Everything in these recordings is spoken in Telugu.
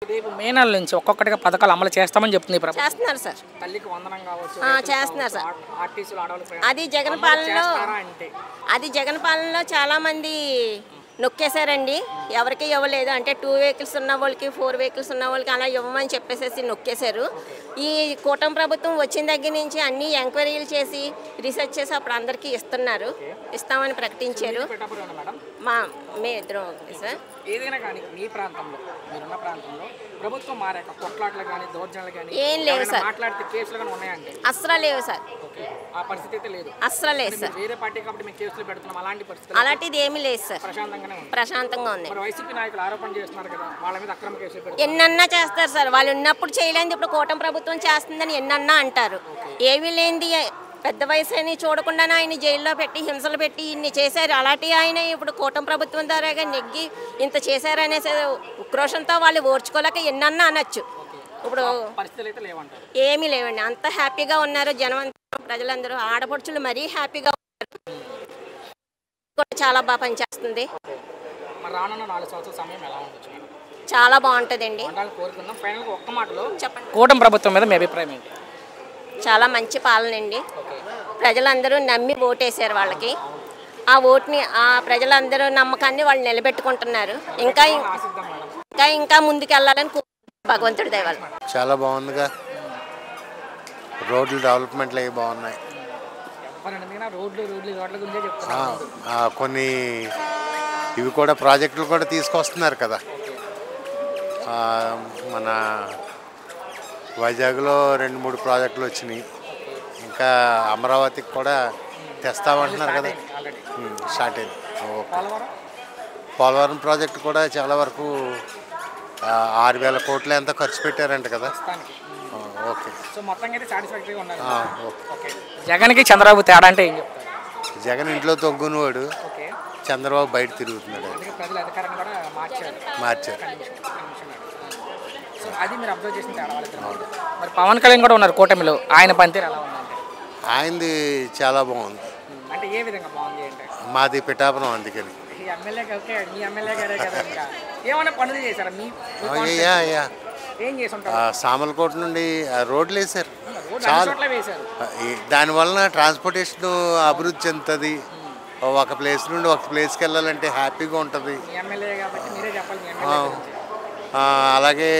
రేపు మే నెల నుంచి ఒక్కొక్కటిగా పథకాలు అమలు చేస్తామని చెప్తుంది ప్రభుత్వం. చేస్తున్నారు సార్. తల్లికి వందనం కావచ్చు, చేస్తున్నారు సార్. ఆర్టీసీలు ఆడవాళ్ళకి అది జగన్ పాలనలో అంటే అది జగన్ పాలనలో చాలామంది నొక్కేశారండి. ఎవరికి ఇవ్వలేదు. అంటే 2 వెహికల్స్ ఉన్న వాళ్ళకి 4 వెహికల్స్ ఉన్న వాళ్ళకి అలా ఇవ్వమని చెప్పేసి నొక్కేశారు. ఈ కూటమి ప్రభుత్వం వచ్చిన దగ్గర నుంచి అన్ని ఎంక్వైరీలు చేసి రీసెర్చ్ చేసి అప్పుడు అందరికీ ఇస్తామని ప్రకటించారు. మేము ఇద్దరం సార్. ఏదైనా కానీ మీ ప్రాంతంలో మీరున్న ప్రాంతంలో ప్రభుత్వం మారాక కొట్లాట్లు కానీ దౌర్జన్యాలు కానీ ఏం లేవు సార్. మాట్లాడితే కేసులు కానీ ఉన్నాయండి? అస్సలు లేవు సార్. ఆ పరిస్థితి అయితే లేదు. అస్సలు లేదు సార్. వేరే పార్టీ కాబట్టి మేము కేసులు పెడుతున్నాం అలాంటి పరిస్థితి అలాంటిది ఏమీ లేదు సార్. ప్రశాంతంగా ఉంది. మరి వైసీపీ నాయకులు ఆరోపణ చేస్తున్నారు కదా, వాళ్ళ మీద అక్రమ కేసులు పెడుతున్నారు. ఎన్నన్నా చేస్తారు సార్. వాళ్ళు ఉన్నప్పుడు చేయలేదు, ఇప్పుడు కూటమి ప్రభుత్వం చేస్తుందని ఎన్నన్నా అంటారు. ఏమీ లేనిది పెద్ద వయసు అని చూడకుండానే ఆయన జైల్లో పెట్టి హింసలు పెట్టి ఇన్ని చేశారు. అలాంటి ఆయన ఇప్పుడు కూటమి ప్రభుత్వం ద్వారాగా నెగ్గి ఇంత చేశారనేసి ఉక్రోషంతో వాళ్ళు ఓర్చుకోలేక ఎన్నన్నా అనొచ్చు. ఇప్పుడు ఏమీ లేవండి. అంత హ్యాపీగా ఉన్నారు జనం, ప్రజలందరూ. ఆడపడుచులు మరీ హ్యాపీగా ఉన్నారు. చాలా బాగా పనిచేస్తుంది. చాలా బాగుంటుందండి. చెప్పండి, కూటమి ప్రభుత్వం మీద మీ అభిప్రాయం ఏంటి? చాలా మంచి పాలన అండి. ప్రజలందరూ నమ్మి ఓటేశారు వాళ్ళకి. ఆ ఓటుని ఆ ప్రజలందరూ నమ్మకాన్ని వాళ్ళు నిలబెట్టుకుంటున్నారు. ఇంకా ఇంకా ఇంకా ముందుకు వెళ్ళాలని భగవంతుడి దయ వల్ల. చాలా బాగుందిగా. రోడ్లు డెవలప్మెంట్లు అవి బాగున్నాయి. కొన్ని ఇవి కూడా ప్రాజెక్టులు కూడా తీసుకొస్తున్నారు కదా. మన వైజాగ్లో 2-3 ప్రాజెక్టులు వచ్చినాయి. ఇంకా అమరావతికి కూడా తెస్తామంటున్నారు కదా. స్టార్ట్ అయింది. పోలవరం ప్రాజెక్టు కూడా చాలా వరకు 6,000 కోట్లు ఎంతో ఖర్చు పెట్టారంట కదా. ఓకే. జగన్కి చంద్రబాబు తేడా అంటే ఏం చెప్తారు? జగన్ ఇంట్లో తొగ్గునవాడు, చంద్రబాబు బయట తిరుగుతున్నాడు. మార్చారు. అది మీరు అబ్జర్వ్ చేసిన తేడా. మరి పవన్ కళ్యాణ్ కూడా ఉన్నారు కూటమిలో, ఆయన పనితీరు ఎలా ఉందంటే? ఆయనది చాలా బాగుంది. అంటే ఏ విధంగా బాగుంది అంటే? మాది పిఠాపురం, అందుకని. ఏమైనా పనులు చేశారా? సామలకోట నుండి రోడ్లు వేశారు. చాలా దానివలన ట్రాన్స్పోర్టేషన్ అభివృద్ధి చెందుతుంది. ఒక ప్లేస్ నుండి ఒక ప్లేస్కి వెళ్ళాలంటే హ్యాపీగా ఉంటుంది. అలాగే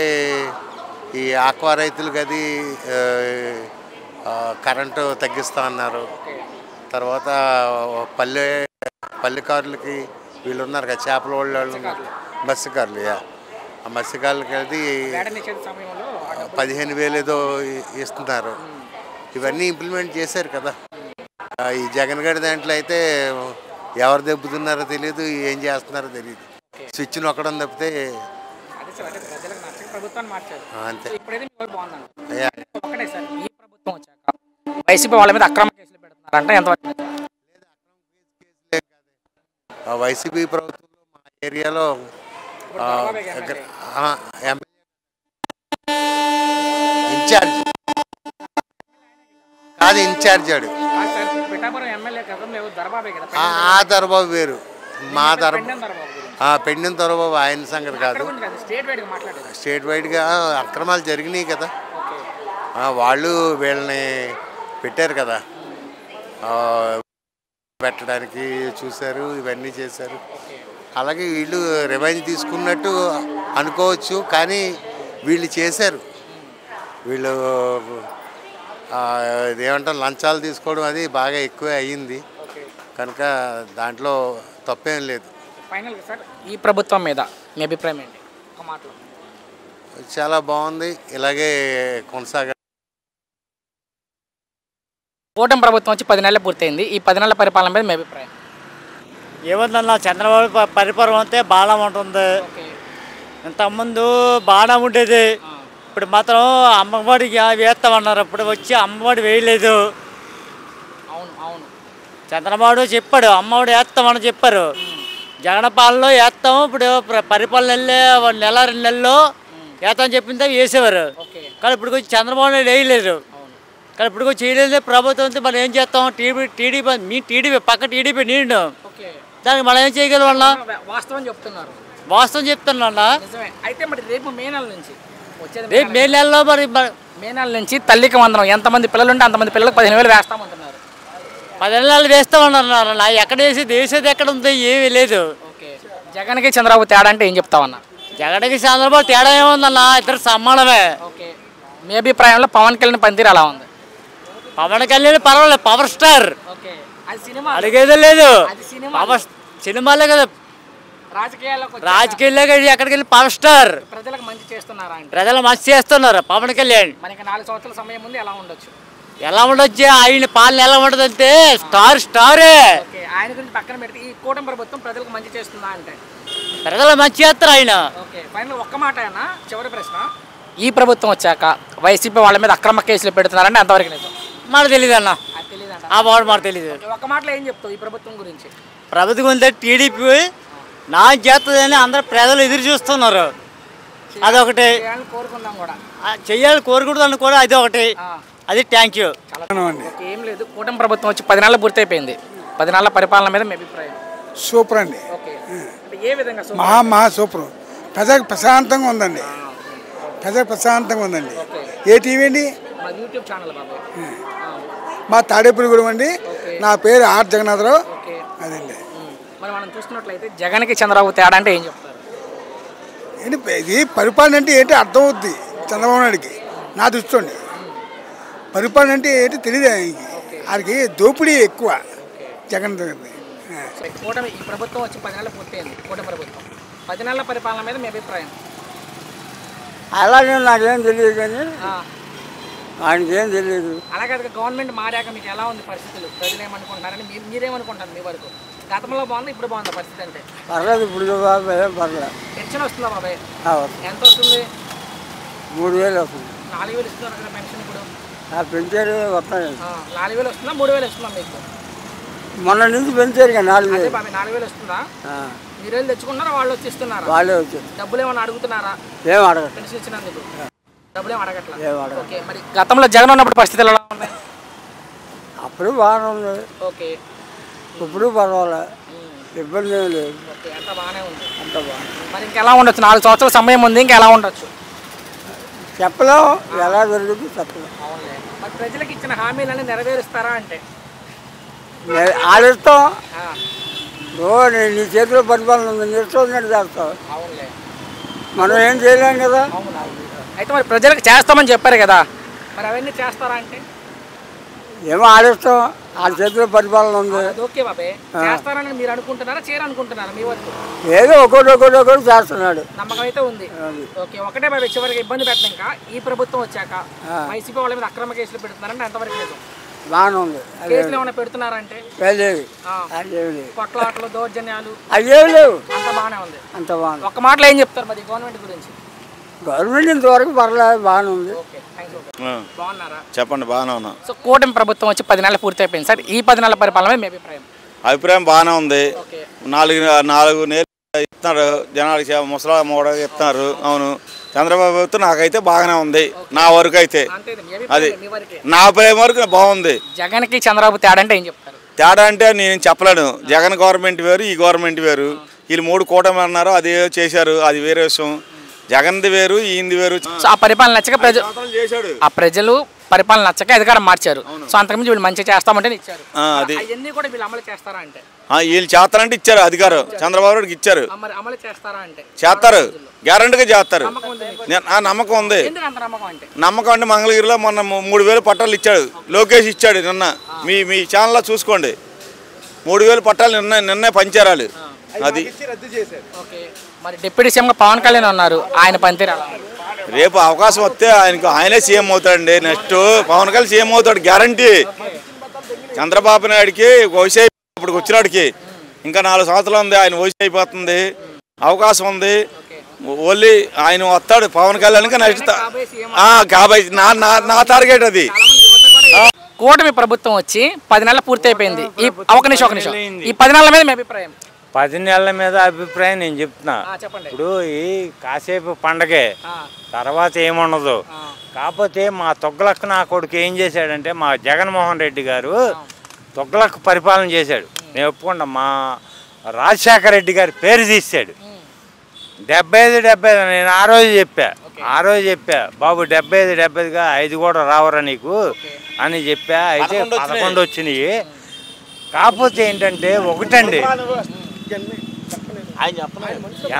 ఈ ఆక్వా రైతులకు అది కరెంటు తగ్గిస్తా అన్నారు. తర్వాత పల్లెకారులకి వీళ్ళు ఉన్నారు కదా, చేపల వాళ్ళు ఉన్నారు, మత్స్యకారులు. ఆ మత్స్యకారులకి అది 15,000 ఏదో ఇస్తున్నారు. ఇవన్నీ ఇంప్లిమెంట్ చేశారు కదా. ఈ జగన్ గారి దాంట్లో అయితే ఎవరు దెబ్బతున్నారో తెలియదు, ఏం చేస్తున్నారో తెలియదు. స్విచ్ నొక్కడం తప్పితే అంతే. వైసీపీ వాళ్ళ మీద అక్రమ కేసులు పెడుతున్నారంట, ఎంతవరకు? వైసీపీ ప్రభుత్వంలో మా ఏరియాలో ఇన్ఛార్జ్ కాదు, ఇన్ఛార్జ్ ఆడు. ఆ దొరబాబు వేరు, మా పెండిన దొరబాబు ఆయన సంగతి కాదు. స్టేట్ వైడ్గా అక్రమాలు జరిగినాయి కదా. వాళ్ళు వీళ్ళని పెట్టారు కదా, పెట్టడానికి చూశారు, ఇవన్నీ చేశారు. అలాగే వీళ్ళు రివెంజ్ తీసుకున్నట్టు అనుకోవచ్చు, కానీ వీళ్ళు చేశారు. వీళ్ళు ఏమంటారు, లంచాలు తీసుకోవడం అది బాగా ఎక్కువే అయ్యింది కనుక దాంట్లో తప్పేం లేదు. ఫైనల్గా సార్, ఈ ప్రభుత్వం మీద మీ అభిప్రాయం ఏంటి? ఒక మాటలో. చాలా బాగుంది, ఇలాగే కొనసాగ. కూటమి ప్రభుత్వం వచ్చి 10 నెలలు పూర్తయింది. ఈ 10 నెలల పరిపాలన మీద మీ అభిప్రాయం? ఏముందన్నా, చంద్రబాబు పరిపాలన అంతే బాగా ఉంటుంది. ఇంతకుముందు బాగా ఉండేది. ఇప్పుడు మాత్రం అమ్మఒడికి వేస్తామన్నారు, ఇప్పుడు వచ్చి అమ్మఒడి వేయలేదు. చంద్రబాబు చెప్పాడు అమ్మఒడి వేస్తామని చెప్పారు. జగన్ పాలనలో వేస్తాము, ఇప్పుడు పరిపాలన నెల 2 నెలల్లో వేస్తామని చెప్పింది వేసేవారు. కానీ ఇప్పుడు వచ్చి చంద్రబాబు నాయుడు వేయలేదు. కానీ ఇప్పుడు చేయలేదు ప్రభుత్వం. మనం ఏం చేస్తాం? టీడీపీ పక్క టీడీపీ నీడు దానికి మనం ఏం చేయగలం? వాస్తవం చెప్తున్నారు. వాస్తవం చెప్తున్నా. నిజమే. అయితే మరి రేపు మే నెల నుంచి వచ్చేది రేపు మే నెలలో మరి మే నెల నుంచి తల్లికి వందనం ఎంతమంది పిల్లలు ఉంటే అంతమంది పిల్లలకు 15,000 వేస్తామంటున్నారు. 10 నెలలు వేస్తామన్నారు. నా ఎక్కడ వేసేది ఎక్కడ ఉంది, ఏమీ లేదు. ఓకే. జగన్కి చంద్రబాబు తేడా అంటే ఏం చెప్తావన్నా? జగన్కి చంద్రబాబు తేడా ఏముందన్న, ఇద్దరు సమానమే. ఓకే. మీ అభిప్రాయంలో పవన్ కళ్యాణ్ పనితీరు అలా ఉంది? పవన్ కళ్యాణ్ పర్వాలేదు, పవర్ స్టార్, ఓకే. అది సినిమా అడిగేదే లేదు. అది సినిమా పవర్ సినిమాలే కదా, రాజకీయాల్లో ఎక్కడికి వెళ్ళి పవర్ స్టార్. ప్రజలకు మంచి చేస్తున్నారా అంటే? ప్రజలు మంచి చేస్తున్నారు పవన్ కళ్యాణ్. మనకి 4 సంవత్సరాల సమయం ముందు ఎలా ఉండొచ్చు? ఎలా ఉండొచ్చు, ఆయన పాలన ఎలా ఉండదు అంటే స్టారే. ఓకే. ఆయన గురించి పక్కన పెడితే ఈ కూటమి ప్రభుత్వం ప్రజలకు మంచి చేస్తుందా అంటే? ప్రజలు మంచి చేస్తారు ఆయన. ఓకే. ఫైనల్ ఒక్క మాట అయినా చివరి ప్రశ్న, ఈ ప్రభుత్వం వచ్చాక వైసీపీ వాళ్ళ మీద అక్రమ కేసులు పెడుతున్నారంటే అంతవరకు నిజం? మనకు తెలియదు అన్న, అది తెలియదంట. ఆ వాడు మనకు తెలియదు. ఒక్క మాటలో ఏం చెప్తావు ఈ ప్రభుత్వం గురించి? ప్రభుత్వం ఉంటే టీడీపీ నా చేస్తుందని అందరు ప్రజలు ఎదురు చూస్తున్నారు. అదొకటి కోరుకుందాం కూడా, చెయ్యాలి కోరుకుంటుందని కూడా అది ఒకటి. అది థ్యాంక్ యూ. ఏం లేదు, కూటమి ప్రభుత్వం వచ్చి 10 నెలలు పూర్తయిపోయింది. 10 నెలల పరిపాలన మీద మీ అభిప్రాయం? సూపర్ అండి. ఓకే. ఏ విధంగా? మహా సూపర్. ప్రజలకు ప్రశాంతంగా ఉందండి, ప్రజలకు ప్రశాంతంగా ఉందండి. ఏ టీవీ అండి? యూట్యూబ్ ఛానల్ బాబాయ్. మా తాడేపల్లిగూడెం అండి. నా పేరు ఆర్ జగన్నాథరావు. అదండి. మరి మనం చూస్తున్నట్లయితే జగన్కి చంద్రబాబు తేడా అంటే ఏం చెప్తారు? ఏంటి ఇది పరిపాలన అంటే ఏంటి అర్థం అవుద్ది చంద్రబాబు నాయుడికి, నా దృష్టిలోండి. పరిపాలన అంటే ఏంటి తెలియదు ఆయనకి, ఆయనకి దోపిడీ ఎక్కువ జగన్ దగ్గర. కూటమి ఈ ప్రభుత్వం వచ్చి 10 నెలలు పూర్తయింది. కూటమి ప్రభుత్వం 10 నెలల పరిపాలన మీద మీ అభిప్రాయం? అలాగే నాకేం తెలియదు, కానీ ఆయనకేం తెలియదు. అలాగే గవర్నమెంట్ మారాక మీకు ఎలా ఉంది పరిస్థితులు? ప్రజలు ఏమనుకుంటున్నారని మీరేమనుకుంటారు? మీ వరకు గతంలో బాగుంది, ఇప్పుడు బాగుందా పరిస్థితి అంటే? పర్లేదు, ఇప్పుడు బాబాయ్ పర్లేదు. పెన్షన్ వస్తుందా బాబాయ్? ఎంత వస్తుంది? 3,000 వస్తుంది. 4,000 ఇస్తున్నారు కదా పెన్షన్ ఇప్పుడు? పెంచారు వస్తాయి. 4,000 వస్తుందా, 3,000 వస్తుందా మీకు? మొన్న నుంచి పెంచారు కదా 4,000. 4,000 వస్తుందా? మీరు వెళ్ళి తెచ్చుకున్నారా, వాళ్ళు వచ్చి ఇస్తున్నారా? వాళ్ళే వచ్చారు. డబ్బులు ఏమైనా అడుగుతున్నారా? ఏం అడగదు. పెన్షన్ ఇచ్చినందుకు డబ్బులు ఏమి అడగట్లా? ఓకే. మరి గతంలో జగన్ ఉన్నప్పుడు పరిస్థితులు ఎలా ఉన్నాయి? అప్పుడు బాగానే ఉంది. ఓకే. ఇప్పుడు పర్వాలే, ఇబ్బంది ఏం లేదు. ఓకే. అంత బాగానే ఉంది. అంత బాగా. మరి ఇంకెలా ఉండొచ్చు? 4 సంవత్సరాల సమయం ఉంది, ఇంకా ఎలా ఉండొచ్చు? చెప్పలేం, ఎలా జరుగుతుంది చెప్పలేం. అవునులే. మరి ప్రజలకు ఇచ్చిన హామీలన్నీ నెరవేరుస్తారా అంటే? ఆడిస్తాం. నీ చేతిలో పరిపాలన ఉంది, నిరుస్తున్నట్టు చేస్తావు. అవునులే. మనం ఏం చేయలేం కదా. అయితే మరి ప్రజలకు చేస్తామని చెప్పారు కదా, మరి అవన్నీ చేస్తారా అంటే? ఏమో ఆడిస్తాం, ఆ చేతిలో పరిపాలన ఉంది. ఓకే బాబాయ్, చేస్తారని మీరు అనుకుంటున్నారా, చేయాలనుకుంటున్నారా మీ వరకు? ఏదో ఒకటి చేస్తున్నాడు, నమ్మకం అయితే ఉంది. ఓకే. ఒకటే బాబాయ్, చివరికి ఇబ్బంది పెట్టిన ఇంకా ఈ ప్రభుత్వం వచ్చాక వైసీపీ వాళ్ళ మీద అక్రమ కేసులు పెడుతున్నారంటే ఎంతవరకు నిజం? బాగానే ఉంది. కేసులు ఏమైనా పెడుతున్నారంటే? కొట్లాటలు, దౌర్జన్యాలు అవేమి లేవు. అంత బాగానే ఉంది. అంత బాగుంది. ఒక్క మాటలో ఏం చెప్తారు మరి గవర్నమెంట్ గురించి? గవర్నమెంట్ ఇంతవరకు పర్లేదు, బాగానే ఉంది. బాగున్నారా? చెప్పండి, బాగానే ఉన్నాం. సో కూటమి ప్రభుత్వం వచ్చి 10 నెలలు పూర్తి అయిపోయింది సార్. ఈ 10 నెలల పరిపాలన మీ అభిప్రాయం? అభిప్రాయం బాగానే ఉంది. 4 నెలలు ఇస్తున్నారు జనాలకి, ముసలా కూడా ఇస్తున్నారు. అవును, చంద్రబాబు ప్రభుత్వం నాకైతే బాగానే ఉంది, నా వరకు అయితే. అది నా అభిప్రాయం వరకు బాగుంది. జగన్కి చంద్రబాబు తేడా అంటే ఏం చెప్తారు? తేడా అంటే నేను చెప్పలేను. జగన్ గవర్నమెంట్ వేరు, ఈ గవర్నమెంట్ వేరు. వీళ్ళు 3 కూటమి అన్నారు, అది చేశారు, అది వేరే విషయం. జగన్ది వేరు, ఈయనది వేరు. ఆ పరిపాలన నచ్చక ప్రజలు పరిపాలన నచ్చక అధికారం మార్చారు. సో అంతకుమించి వీళ్ళు మంచిగా చేస్తామంటే ఇచ్చారు. అవన్నీ కూడా వీళ్ళు అమలు చేస్తారా అంటే? వీళ్ళు చేస్తారంటే ఇచ్చారు అధికారం, చంద్రబాబు నాయుడుకి ఇచ్చారు. అమలు చేస్తారా అంటే? చేస్తారు, గ్యారంటీగా చేస్తారు. నమ్మకం ఉంది. నమ్మకం అంటే మంగళగిరిలో మొన్న 3,000 పట్టాలు ఇచ్చాడు లోకేష్, ఇచ్చాడు నిన్న. మీ ఛానల్లో చూసుకోండి, 3,000 పట్టాలు నిన్నే పంచారాలు. అది మరి డిప్యూటీ సీఎం పవన్ కళ్యాణ్ ఉన్నారు, ఆయన పనితీరు రేపు అవకాశం వస్తే ఆయనే సీఎం అవుతాడండి. నెక్స్ట్ పవన్ కళ్యాణ్ సీఎం అవుతాడు గ్యారంటీ. చంద్రబాబు నాయుడికి వయసు ఇప్పుడు వచ్చినాడికి ఇంకా 4 సంవత్సరాలు ఉంది, ఆయన వయసు అయిపోతుంది, అవకాశం ఉంది. ఓన్లీ ఆయన వస్తాడు పవన్ కళ్యాణ్. నెక్స్ట్ కాబట్టి నా టార్గెట్ అది. కూటమి ప్రభుత్వం వచ్చి 10 నెలలు పూర్తి అయిపోయింది. ఒక నిమిషం, ఈ 10 నెలల మీద మీ అభిప్రాయం? 10 నెలల మీద అభిప్రాయం నేను చెప్తున్నా. ఇప్పుడు ఈ కాసేపు పండగే, తర్వాత ఏముండదు. కాకపోతే మా తొగ్లక్ నా కొడుకు ఏం చేశాడంటే, మా జగన్మోహన్ రెడ్డి గారు తొగ్లక్ పరిపాలన చేశాడు, నేను ఒప్పుకుంటా. మా రాజశేఖర రెడ్డి గారి పేరు తీశాడు. 75 నేను ఆ రోజు చెప్పా బాబు 75గా 5 కూడా రావరా నీకు అని చెప్పా. అయితే 11 వచ్చినాయి. కాకపోతే ఏంటంటే ఒకటండి,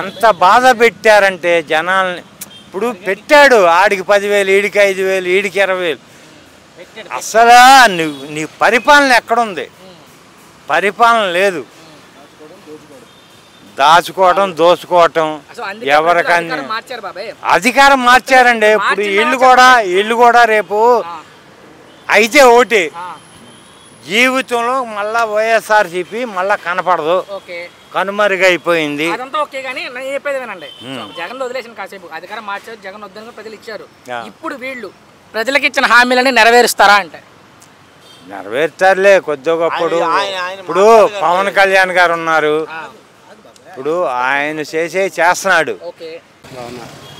ఎంత బాధ పెట్టారంటే జనాల్ని. ఇప్పుడు పెట్టాడు ఆడికి 10,000, ఈడికి 5,000, ఈడికి 20,000. అసలు నీ పరిపాలన ఎక్కడుంది? పరిపాలన లేదు. దాచుకోవటం, దోచుకోవటం, ఎవరికన్నా అధికారం మార్చారండి. ఇప్పుడు వీళ్ళు కూడా రేపు అయితే ఒకటి జీవితంలో మళ్ళా వైఎస్ఆర్సీపీ మళ్ళా కనపడదు, కనుమరుగైపోయింది. జగన్ వదిలేసిన కాసేపు అధికారం మార్చారు, జగన్ వద్దని ప్రజలు ఇచ్చారు. ఇప్పుడు వీళ్ళు ప్రజలకు ఇచ్చిన హామీలని నెరవేరుస్తారా అంటే? నెరవేర్చారులే కొద్దిగా గొప్పడు. ఇప్పుడు పవన్ కళ్యాణ్ గారు ఉన్నారు, ఇప్పుడు ఆయన చేస్తున్నాడు.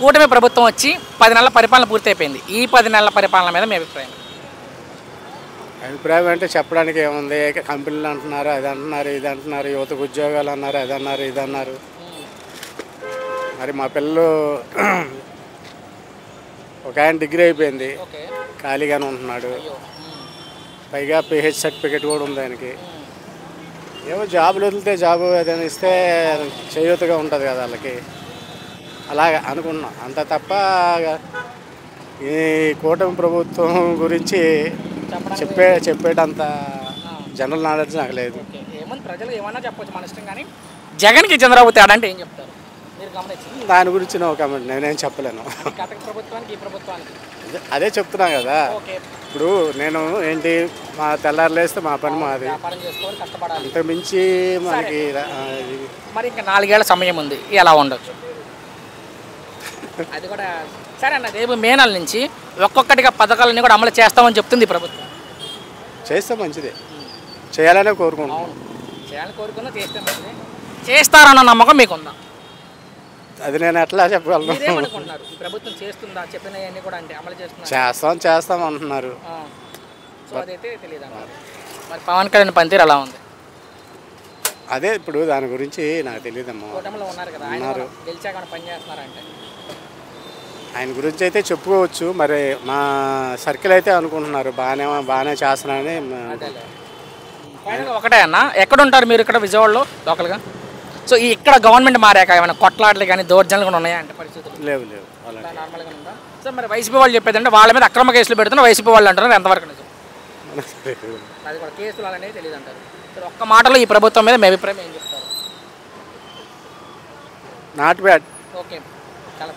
కూటమి ప్రభుత్వం వచ్చి 10 నెలల పరిపాలన పూర్తయిపోయింది. ఈ 10 నెలల పరిపాలన మీద మీ అభిప్రాయం? అభిప్రాయం అంటే చెప్పడానికి ఏముంది? కంపెనీలు అంటున్నారు, అది అంటున్నారు, ఇది అంటున్నారు, యువతకు ఉద్యోగాలు అన్నారు, అది అన్నారు, ఇది అన్నారు. మరి మా పిల్లలు ఒక ఆయన డిగ్రీ అయిపోయింది, ఖాళీగానే ఉంటున్నాడు. పైగా పిహెచ్ సర్టిఫికేట్ కూడా ఉంది ఆయనకి. ఏమో జాబులు వదిలితే జాబు ఏదైనా ఇస్తే చేయూతగా ఉంటుంది కదా వాళ్ళకి, అలాగా అనుకున్నాం. అంత తప్ప ఈ కూటమి ప్రభుత్వం గురించి చెప్పేటంత జనరల్ నాలెడ్జ్ నాకు లేదు. ప్రజలు ఏమన్నా చెప్పొచ్చు, మన ఇష్టం. కానీ జగన్కి చంద్రబాబు తేడా అంటే ఏం చెప్తారు? దాని గురించి నో కామెంట్, నేనేం చెప్పలేను. అదే చెప్తున్నా కదా. ఇప్పుడు నేను ఏంటి, మా తెల్లారు లేస్తే మా పని మాది, అంత మించి మనకి. మరి ఇంకా 4 ఏళ్ల సమయం ఉంది, ఎలా ఉండొచ్చు? అది కూడా సరే అన్న. రేపు మే నెల నుంచి ఒక్కొక్కటిగా పథకాలన్నీ కూడా అమలు చేస్తామని చెప్తుంది ప్రభుత్వం. చేస్తే మంచిదే, చేయాలనే కోరుకుంటున్నాం. చేయాలని కోరుకున్నా, చేస్తే మంచిదే. చేస్తారన్న నమ్మకం మీకుందా? అది నేను ఎట్లా చెప్పగలను? ప్రభుత్వం చేస్తుందా, చెప్పినవన్నీ కూడా అంటే అమలు చేస్తాం అంటున్నారు. సో అదైతే తెలియదు అన్నారు. మరి పవన్ కళ్యాణ్ పనితీరు ఎలా ఉంది? అదే ఇప్పుడు దాని గురించి నాకు తెలియదమ్మా. కూటమిలో ఉన్నారు కదా, ఉన్నారు. గెలిచాక పని చేస్తున్నారంటే ఆయన గురించి అయితే చెప్పుకోవచ్చు. మరి మా సర్కిల్ అయితే అనుకుంటున్నారు బాగానే చేస్తున్నారని. ఒకటే అన్న, ఎక్కడ ఉంటారు మీరు? ఇక్కడ విజయవాడలో లోకల్గా. సో ఇక్కడ గవర్నమెంట్ మారాక ఏమైనా కొట్లాటలు కానీ దౌర్జన్యాలు కూడా ఉన్నాయా అంటే? పరిస్థితులు లేవు. నార్మల్గా ఉందా? సో మరి వైసీపీ వాళ్ళు చెప్పేది అంటే వాళ్ళ మీద అక్రమ కేసులు పెడుతున్నా వైసీపీ వాళ్ళు అంటారు, ఎంతవరకు నిజం? అది కూడా కేసులు అలానే తెలియదు అంటారు. సో ఒక్క మాటలో ఈ ప్రభుత్వం మీద మీ అభిప్రాయం ఏం చెప్తారు? Not bad. ఓకే, చాలా థ్యాంక్స్.